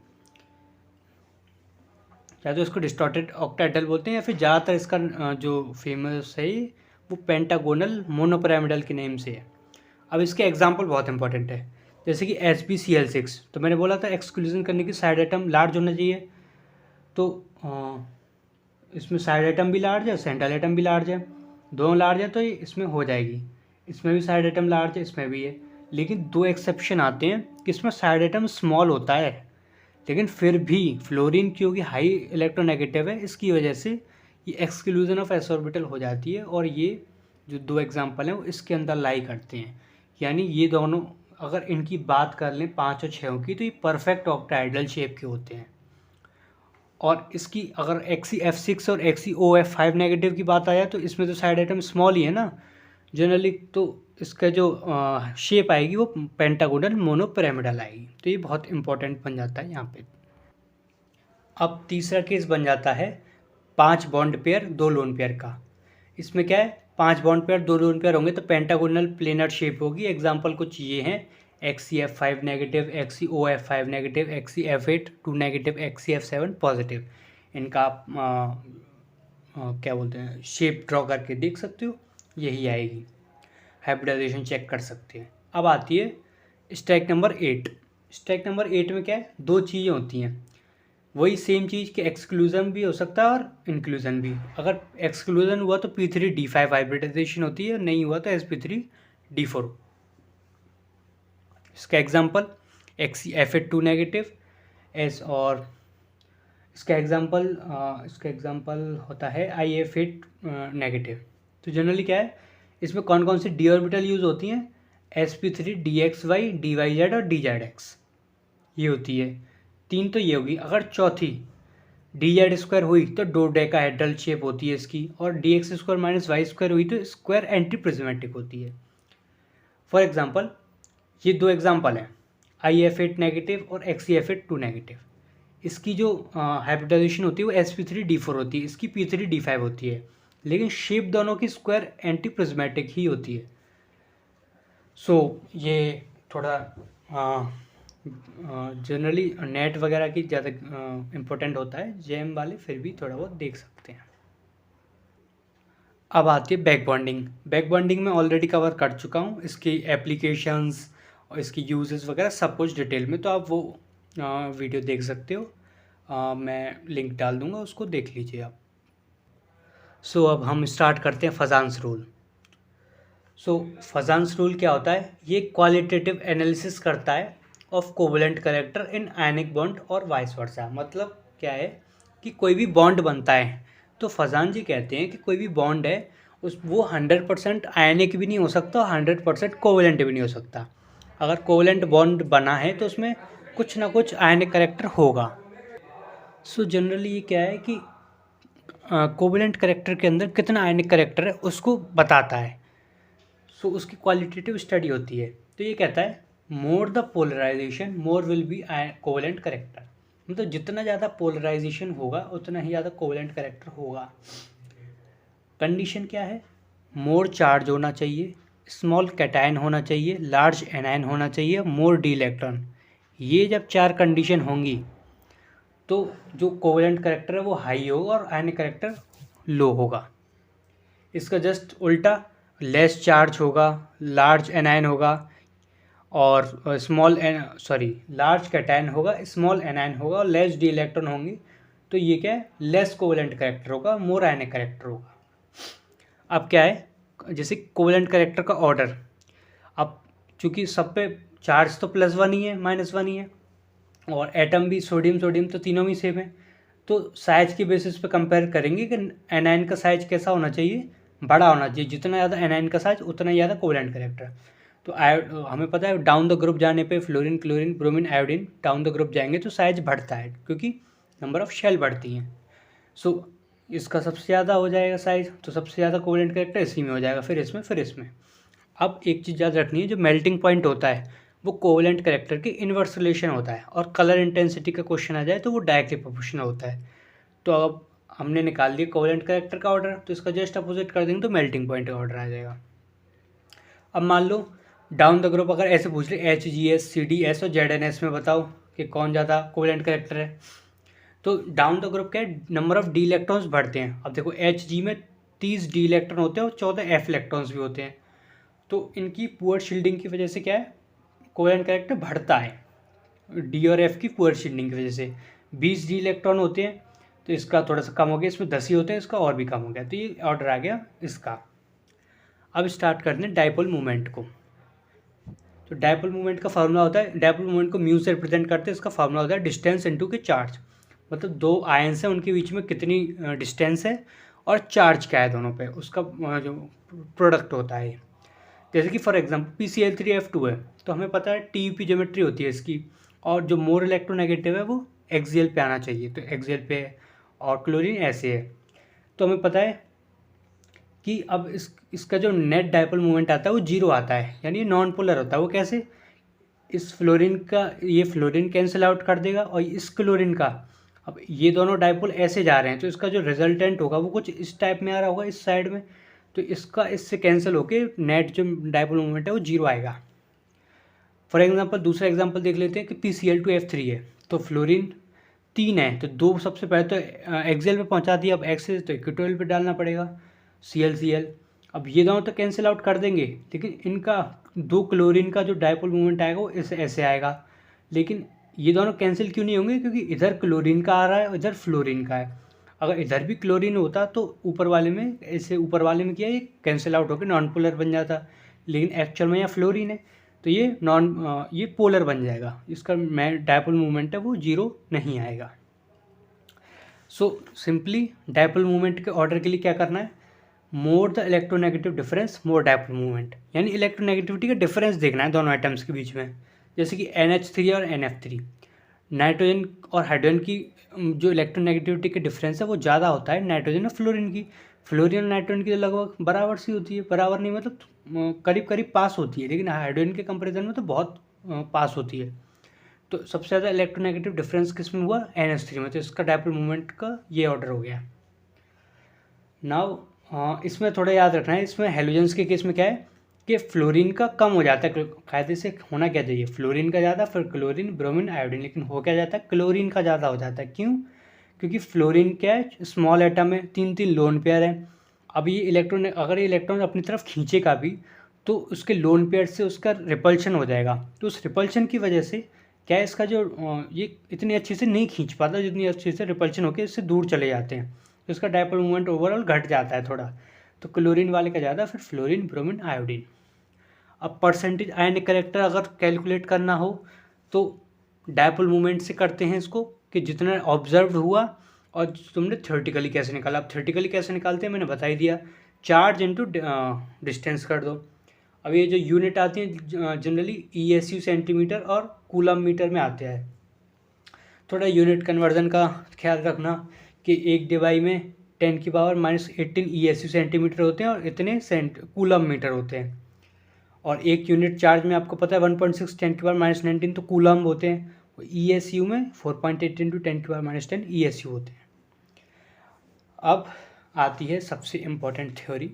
या तो इसको डिस्टॉर्टेड ऑक्टाहेड्रल बोलते हैं, या फिर ज़्यादातर इसका जो फेमस है वो पेंटागोनल मोनोपिरामिडल के नेम से है। अब इसके एग्जांपल बहुत इंपॉर्टेंट है, जैसे कि SbCl6। तो मैंने बोला था एक्सक्लूजन करने की साइड एटम लार्ज होना चाहिए, तो इसमें साइड एटम भी लार्ज है, सेंट्रल एटम भी लार्ज है, दोनों लार्ज है तो ये इसमें हो जाएगी। इसमें भी साइड एटम लार्ज है, इसमें भी है, लेकिन 2 एक्सेप्शन आते हैं कि इसमें साइड एटम स्मॉल होता है, लेकिन फिर भी फ्लोरीन क्योंकि हाई इलेक्ट्रोनेगेटिव है इसकी वजह से ये एक्सक्लूजन ऑफ s ऑर्बिटल हो जाती है, और ये जो 2 एग्जांपल हैं वो इसके अंदर लाई करते हैं। यानी ये दोनों अगर इनकी बात कर लें 5 और 6 की, तो ये परफेक्ट ऑक्टाहेड्रल शेप के होते हैं। और इसकी अगर XeF6 और XeOF5 नेगेटिव की बात आया तो इसमें तो साइड एटम स्मॉल ही है ना जनरली, तो इसका जो शेप आएगी वो पेंटागोनल मोनोपिरामिडल आएगी। तो ये बहुत इंपॉर्टेंट बन जाता है यहाँ पे। अब तीसरा केस बन जाता है 5 बॉन्ड पेयर 2 लोन पेयर का। इसमें क्या है, 5 बॉन्ड पेयर 2 लोन पेयर होंगे तो पेंटागोनल प्लेनर शेप होगी। एग्जांपल कुछ ये हैं, XeF5 negative, XeOF5 negative, XeF8 2 negative, XeF7 positive. इनका आप क्या बोलते हैं शेप ड्रॉ करके देख सकते हो, यही आएगी। हाइब्रिडाइजेशन चेक कर सकते हैं। अब आती है स्टैक नंबर 8। स्टैक नंबर 8 में क्या है, 2 चीज़ें होती हैं, वही सेम चीज़ के एक्सक्लूजन भी हो सकता है और इंक्लूजन भी। अगर एक्सक्लूजन हुआ तो P3D5 हाइब्रिडाइजेशन होती है, नहीं हुआ तो sp3d4। इसका एग्जांपल XeF8 2 नेगेटिव एस, और इसका एग्जांपल होता है IF8 नेगेटिव। तो जनरली क्या है, इसमें कौन कौन सी डी ऑर्बिटल यूज़ होती हैं, sp3dxy dyz और dzx ये होती है। 3 तो ये होगी। अगर चौथी dz² हुई तो डोडेकाहेड्रल शेप होती है इसकी, और dx² - y² हुई तो स्क्वायर एंटी प्रिज्मेटिक होती है। फॉर एग्जांपल ये 2 एग्जांपल हैं, IF8 नेगेटिव और XeF8 2 नेगेटिव। इसकी जो हाइब्रिडाइजेशन होती है वो sp3d4 होती है, इसकी P3d5 होती है, लेकिन शेप दोनों की स्क्वायर एंटी प्रिज्मेटिक ही होती है। सो ये थोड़ा जनरली नेट वगैरह की ज़्यादा इम्पोर्टेंट होता है, जेएम वाले फिर भी थोड़ा बहुत देख सकते हैं। अब आती है बैक बॉन्डिंग। बैक बॉन्डिंग में ऑलरेडी कवर कर चुका हूँ, इसकी एप्लीकेशंस और इसकी यूजेस वगैरह सब कुछ डिटेल में, तो आप वो वीडियो देख सकते हो। मैं लिंक डाल दूँगा, उसको देख लीजिए आप। सो अब हम स्टार्ट करते हैं फजान्स रूल। सो फजान्स रूल क्या होता है, ये क्वालिटेटिव एनालिसिस करता है of covalent character in ionic bond और वाइस वर्सा। मतलब क्या है कि कोई भी बॉन्ड बनता है तो फजान जी कहते हैं कि कोई भी बॉन्ड है वो 100% आयनिक भी नहीं हो सकता और 100% कोवेलेंट भी नहीं हो सकता। अगर कोवेलेंट बॉन्ड बना है तो उसमें कुछ ना कुछ आयनिक करेक्टर होगा। सो जनरली ये क्या है कि कोवेलेंट करेक्टर के अंदर कितना आयनिक करेक्टर है उसको बताता है। सो उसकी क्वालिटेटिव स्टडी होती है। तो ये कहता है more the polarisation more will be covalent character, मतलब जितना ज़्यादा पोलराइजेशन होगा उतना ही ज़्यादा कोवेलेंट करेक्टर होगा। कंडीशन क्या है? मोर चार्ज होना चाहिए, स्मॉल कैटायन होना चाहिए, लार्ज एनायन होना चाहिए, मोर डी इलेक्ट्रॉन। ये जब 4 कंडीशन होंगी तो जो कोवेलेंट करेक्टर है वो हाई होगा और आयनिक करेक्टर लो होगा। इसका जस्ट उल्टा, लेस चार्ज होगा, लार्ज एनायन होगा और लार्ज कैटायन होगा, स्मॉल एनायन होगा और लेस डी इलेक्ट्रॉन होंगी। तो ये क्या है? लेस कोवेलेंट करेक्टर होगा, मोर आयनिक करेक्टर होगा। अब क्या है, जैसे कोवेलेंट करेक्टर का ऑर्डर, अब चूंकि सब पे चार्ज तो +1 ही है, -1 ही है और एटम भी सोडियम सोडियम तो तीनों में सेम है, तो साइज के बेसिस पे कंपेयर करेंगे कि एनायन का साइज कैसा होना चाहिए, बड़ा होना चाहिए। जितना ज़्यादा एनायन का साइज उतना ही ज़्यादा कोवेलेंट करेक्टर। तो हमें पता है डाउन द ग्रुप जाने पे fluorine chlorine bromine iodine down the group जाएंगे तो साइज बढ़ता है क्योंकि नंबर ऑफ शेल बढ़ती हैं। सो इसका सबसे ज़्यादा हो जाएगा साइज, तो सबसे ज़्यादा कोवेलेंट करेक्टर इसी में हो जाएगा, फिर इसमें फिर इसमें। अब एक चीज़ याद रखनी है, जो मेल्टिंग पॉइंट होता है वो कोवेलेंट करेक्टर के इन्वर्स रिलेशन होता है, और कलर इंटेंसिटी का क्वेश्चन आ जाए तो वो डायरेक्टली प्रोपोर्शनल होता है। तो अब हमने निकाल दिया कोवेलेंट करेक्टर का ऑर्डर, तो इसका जस्ट अपोजिट कर देंगे तो मेल्टिंग पॉइंट का ऑर्डर आ जाएगा। अब मान लो डाउन द ग्रुप अगर ऐसे पूछ ले HGS CDS और ZNS में बताओ कि कौन ज़्यादा कोवेलेंट करेक्टर है, तो डाउन द ग्रुप क्या है, नंबर ऑफ डी इलेक्ट्रॉन्स बढ़ते हैं। अब देखो Hg में 30 डी इलेक्ट्रॉन होते हैं और 14 F इलेक्ट्रॉन्स भी होते हैं, तो इनकी पुअर शील्डिंग की वजह से क्या है, कोवेलेंट करेक्टर बढ़ता है। डी और एफ की पुअर शील्डिंग की वजह से 20 डी इलेक्ट्रॉन होते हैं, तो इसका थोड़ा सा कम हो गया, इसमें 10 ही होते हैं, इसका और भी कम हो गया, तो ये ऑर्डर आ गया इसका। अब स्टार्ट करते हैं डायपोल मूवमेंट को। तो डायपोल मूवमेंट का फार्मूला होता है, डायपोल मूवमेंट को म्यू से रिप्रेजेंट करते हैं, इसका फार्मूला होता है डिस्टेंस इनटू के चार्ज, मतलब दो आयंस हैं उनके बीच में कितनी डिस्टेंस है और चार्ज क्या है दोनों पे, उसका जो प्रोडक्ट होता है। जैसे कि फॉर एग्जांपल PCl3F2 है, तो हमें पता है TUP ज्योमेट्री होती है इसकी, और जो मोर इलेक्ट्रोनेगेटिव है वो एक्सियल पे आना चाहिए, तो एक्सियल पे है, और क्लोरीन ऐसे है। तो हमें पता है कि अब इसका जो नेट डायपोल मूवमेंट आता है वो 0 आता है, यानी ये नॉन पोलर होता है। वो कैसे? इस फ्लोरीन का ये फ्लोरीन कैंसिल आउट कर देगा और इस क्लोरीन का, अब ये दोनों डायपोल ऐसे जा रहे हैं तो इसका जो रिजल्टेंट होगा वो कुछ इस टाइप में आ रहा होगा इस साइड में, तो इसका इससे कैंसिल होके नेट जो डायपोल मूवमेंट है वो 0 आएगा। फॉर एग्जांपल दूसरा एग्जांपल देख लेते हैं कि PCl2F3 है, तो फ्लोरीन 3 है, तो 2 सबसे पहले तो एक्सियल पे पहुंचा दिया, अब एक्सियल तो इक्वेटोरियल पे डालना पड़ेगा Cl अब ये दोनों तो कैंसिल आउट कर देंगे, लेकिन इनका 2 क्लोरीन का जो डायपोल मूवमेंट आएगा वो ऐसे ऐसे आएगा। लेकिन ये दोनों कैंसिल क्यों नहीं होंगे? क्योंकि इधर क्लोरीन का आ रहा है और इधर फ्लोरीन का है। अगर इधर भी क्लोरीन होता तो ऊपर वाले में ऐसे, ऊपर वाले में क्या ये कैंसिल आउट होकर नॉन पोलर बन जाता, लेकिन एक्चुअल में यहाँ फ्लोरीन है तो ये पोलर बन जाएगा, इसका डायपोल मूवमेंट है वो 0 नहीं आएगा। सो सिंपली डायपोल मूवमेंट के ऑर्डर के लिए क्या करना है, more the electronegative difference more dipole movement, यानी इलेक्ट्रोनेगेटिविटी का डिफरेंस देखना है दोनों आइटम्स के बीच में। जैसे कि NH3 और NF3, नाइट्रोजन और हाइड्रोजन की जो इलेक्ट्रोनेगेटिविटी के डिफरेंस है वो ज़्यादा होता है नाइट्रोजन और फ्लोरीन की। फ्लोरीन और नाइट्रोजन की तो लगभग बराबर सी होती है, बराबर नहीं मतलब करीब करीब पास होती है, लेकिन हाइड्रोजन के कंपेरिजन में तो बहुत पास होती है। तो सबसे ज़्यादा इलेक्ट्रोनेगेटिव डिफरेंस किस में हुआ? NH3 में, तो इसका डायपोल मूवमेंट का ये ऑर्डर हो गया। नाउ इसमें थोड़ा याद रखना है, इसमें हेलोजेंस के केस में क्या है कि फ्लोरीन का कम हो जाता है, कायदे से होना क्या चाहिए फ्लोरीन का ज़्यादा, फिर क्लोरीन ब्रोमीन आयोडीन, लेकिन हो क्या जाता है, क्लोरीन का ज़्यादा हो जाता है। क्यों? क्योंकि फ्लोरीन क्या है, स्मॉल एटम है, 3 लोन पेयर है। अब ये इलेक्ट्रॉन, अगर ये इलेक्ट्रॉन अपनी तरफ खींचेगा भी तो उसके लोन पेयर से उसका रिपल्शन हो जाएगा, तो उस रिपल्शन की वजह से क्या है, इसका जो ये इतनी अच्छे से नहीं खींच पाता जितनी अच्छे से रिपल्शन होकर इससे दूर चले जाते हैं, तो इसका डायपोल मूवमेंट ओवरऑल घट जाता है थोड़ा, तो क्लोरीन वाले का ज़्यादा, फिर फ्लोरीन ब्रोमीन आयोडीन। अब परसेंटेज आयनिक करेक्टर अगर कैलकुलेट करना हो तो डायपोल मूवमेंट से करते हैं इसको, कि जितना ऑब्जर्व हुआ और तुमने थ्योरेटिकली कैसे निकाला। अब थ्योरेटिकली कैसे निकालते हैं मैंने बता ही दिया, चार्ज इंटू डिस्टेंस कर दो। अब ये जो यूनिट आती है जनरली ESU सेंटीमीटर और कूलम मीटर में आते हैं। थोड़ा यूनिट कन्वर्जन का ख्याल रखना कि एक डिवाइस में 10⁻18 ESU सेंटीमीटर होते हैं और इतने कूलम मीटर होते हैं। और एक यूनिट चार्ज में आपको पता है 1.6 10⁻19 तो कूलम होते हैं। ESU में 4.8 × 10⁻10 ESU होते हैं। अब आती है सबसे important theory,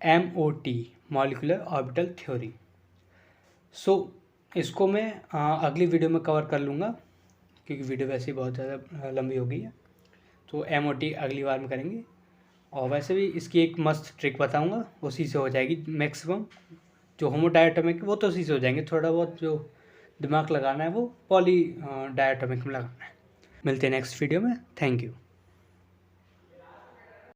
MOT, molecular orbital theory. इसको मैं अगली वीडियो में कवर कर लूँगा, क्योंकि वीडियो वैसे ही बहुत ज़्यादा लंबी हो गई है। तो MOT अगली बार में करेंगे। और वैसे भी इसकी एक मस्त ट्रिक बताऊँगा, उसी से हो जाएगी मैक्सिमम। जो होमोडायटोमिक वो तो उसी से हो जाएंगे, थोड़ा बहुत जो दिमाग लगाना है वो पॉली डायटोमिक में लगाना है। मिलते हैं नेक्स्ट वीडियो में। Thank you.